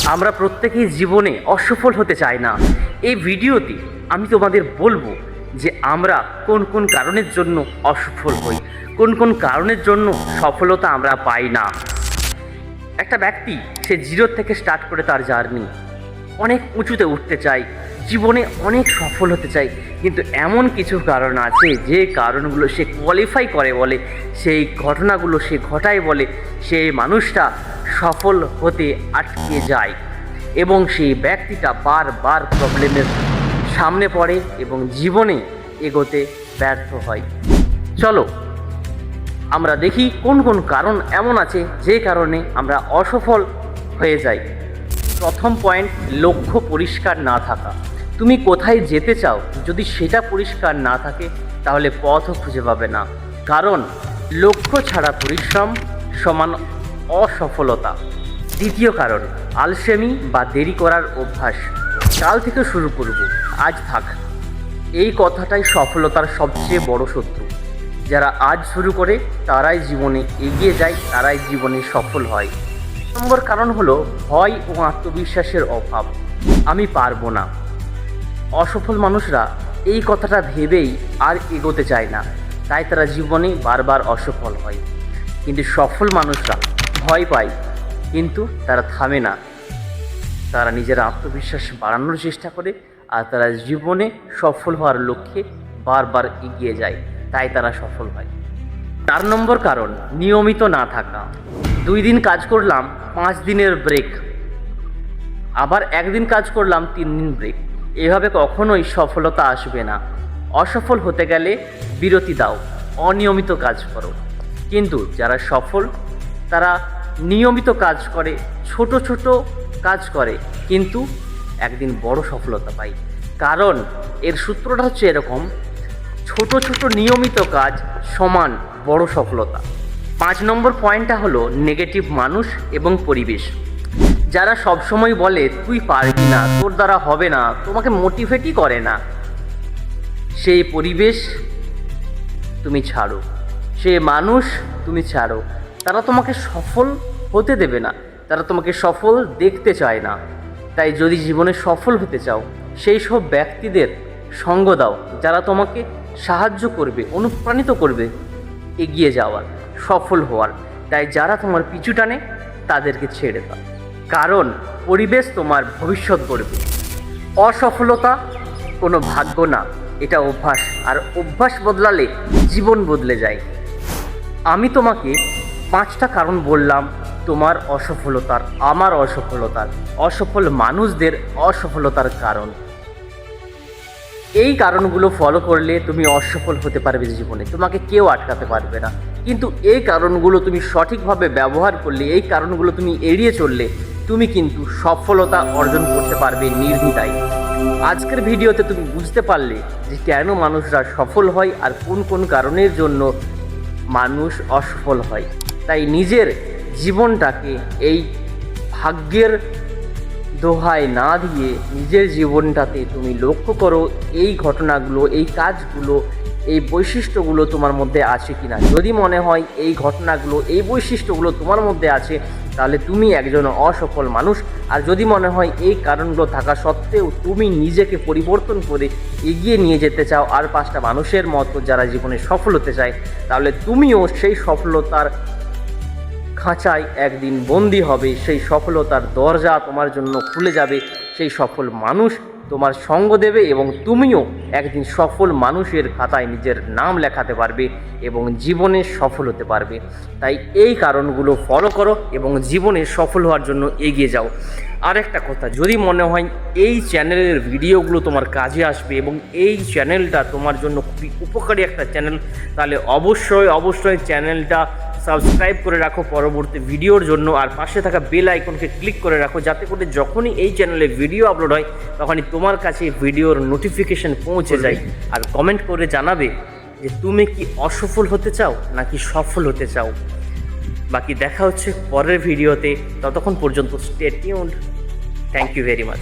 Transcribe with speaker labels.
Speaker 1: আমরা প্রত্যেকেই জীবনে অসফল হতে চাই না। এই ভিডিওতে আমি তোমাদের বলবো যে আমরা কোন কোন কারণের জন্য অসফল হই, কোন কোন কারণের জন্য সফলতা আমরা পাই না। একটা ব্যক্তি সে জিরো থেকে স্টার্ট করে তার জার্নি, অনেক উঁচুতে উঠতে চায়, জীবনে অনেক সফল হতে চায়, কিন্তু এমন কিছু কারণ আছে যে কারণগুলো সে কোয়ালিফাই করে বলে, সেই ঘটনাগুলো সে ঘটায় বলে সেই মানুষটা সফল হতে আটকে যায় এবং সেই ব্যক্তিটা বারবার প্রবলেমের সামনে পড়ে এবং জীবনে এগোতে ব্যর্থ হয়। চলো আমরা দেখি কোন কোন কারণ এমন আছে যে কারণে আমরা অসফল হয়ে যাই। প্রথম পয়েন্ট, লক্ষ্য পরিষ্কার না থাকা। তুমি কোথায় যেতে চাও যদি সেটা পরিষ্কার না থাকে তাহলে পথও খুঁজে পাবে না, কারণ লক্ষ্য ছাড়া পরিশ্রম সমান অসফলতা। দ্বিতীয় কারণ, আলসেমি বা দেরি করার অভ্যাস। কাল থেকে শুরু করব, আজ থাক, এই কথাটাই সফলতার সবচেয়ে বড় শত্রু। যারা আজ শুরু করে তারাই জীবনে এগিয়ে যায়, তারাই জীবনে সফল হয়। নম্বর কারণ হলো ভয় ও আত্মবিশ্বাসের অভাব। আমি পারবো না। অসফল মানুষরা এই কথাটা ভেবেই আর এগোতে চায় না, তাই তারা জীবনে বারবার অসফল হয়। কিন্তু সফল মানুষরা ভয় পায় কিন্তু তারা থামে না, তারা নিজের আত্মবিশ্বাস বাড়ানোর চেষ্টা করে আর তারা জীবনে সফল হওয়ার লক্ষ্যে বারবার এগিয়ে যায়, তাই তারা সফল হয়। 4 নম্বর কারণ, নিয়মিত না থাকা। 2 দিন কাজ করলাম, 5 দিনের ব্রেক, আবার 1 দিন কাজ করলাম, 3 দিন ব্রেক। এভাবে কখনোই সফলতা আসবে না। অসফল হতে গেলে বিরতি দাও, অনিয়মিত কাজ করো। কিন্তু যারা সফল তারা নিয়মিত কাজ করে, ছোট ছোট কাজ করে, কিন্তু একদিন বড় সফলতা পায়। কারণ এর সূত্রটা হচ্ছে এরকম, ছোট ছোট নিয়মিত কাজ সমান বড় সফলতা। 5 নম্বর পয়েন্টটা হলো নেগেটিভ মানুষ এবং পরিবেশ। যারা সবসময় বলে তুই পারবি না, তোর দ্বারা হবে না, তোমাকে মোটিভেটই করে না, সেই পরিবেশ তুমি ছাড়ো, সে মানুষ তুমি ছাড়ো। তারা তোমাকে সফল হতে দেবে না, তারা তোমাকে সফল দেখতে চায় না। তাই যদি জীবনে সফল হতে চাও সেই সব ব্যক্তিদের সঙ্গ দাও যারা তোমাকে সাহায্য করবে, অনুপ্রাণিত করবে এগিয়ে যাওয়ার, সফল হওয়ার। তাই যারা তোমার পিছু টানে তাদেরকে ছেড়ে দাও, কারণ পরিবেশ তোমার ভবিষ্যৎ গড়বে। অসফলতা কোনো ভাগ্য না, এটা অভ্যাস, আর অভ্যাস বদলালে জীবন বদলে যায়। আমি তোমাকে 5টা কারণ বললাম তোমার অসফলতার, আমার অসফলতার, অসফল মানুষদের অসফলতার কারণ। এই কারণগুলো ফলো করলে তুমি অসফল হতে পারবে জীবনে, তোমাকে কেউ আটকাতে পারবে না। কিন্তু এই কারণগুলো তুমি সঠিকভাবে ব্যবহার করলে, এই কারণগুলো তুমি এড়িয়ে চললে তুমি কিন্তু সফলতা অর্জন করতে পারবে নির্দ্বিধায়। আজকের ভিডিওতে তুমি বুঝতে পারলে যে কেন মানুষরা সফল হয় আর কোন কোন কারণের জন্য মানুষ অসফল হয়। তাই নিজের জীবনটাকে এই ভাগ্যের দোহাই না দিয়ে নিজের জীবনটাতে তুমি লক্ষ্য করো এই ঘটনাগুলো, এই কাজগুলো, এই বৈশিষ্ট্যগুলো তোমার মধ্যে আছে কিনা। যদি মনে হয় এই ঘটনাগুলো, এই বৈশিষ্ট্যগুলো তোমার মধ্যে আছে তাহলে তুমি একজন অসফল মানুষ। আর যদি মনে হয় এই কারণগুলো থাকা সত্ত্বেও তুমি নিজেকে পরিবর্তন করে এগিয়ে নিয়ে যেতে চাও আর 5টা মানুষের মতো যারা জীবনে সফল হতে চায়, তাহলে তুমিও সেই সফলতার খাঁচায় একদিন বন্দী হবে, সেই সফলতার দরজা তোমার জন্য খুলে যাবে, সেই সফল মানুষ তোমার সঙ্গ দেবে এবং তুমিও একদিন সফল মানুষের খাতায় নিজের নাম লেখাতে পারবে এবং জীবনে সফল হতে পারবে। তাই এই কারণগুলো ফলো করো এবং জীবনে সফল হওয়ার জন্য এগিয়ে যাও। আর একটা কথা, যদি মনে হয় এই চ্যানেলের ভিডিওগুলো তোমার কাজে আসবে এবং এই চ্যানেলটা তোমার জন্য খুবই উপকারী একটা চ্যানেল, তাহলে অবশ্যই চ্যানেলটা সাবস্ক্রাইব করে রাখো পরবর্তী ভিডিওর জন্য, আর পাশে থাকা বেল আইকনকে ক্লিক করে রাখো যাতে করে যখনই এই চ্যানেলে ভিডিও আপলোড হয় তখনই তোমার কাছে ভিডিওর নোটিফিকেশন পৌঁছে যায়। আর কমেন্ট করে জানাবে যে তুমি কি অসফল হতে চাও নাকি সফল হতে চাও। বাকি দেখা হচ্ছে পরের ভিডিওতে, ততক্ষণ পর্যন্ত stay tuned. Thank you very much.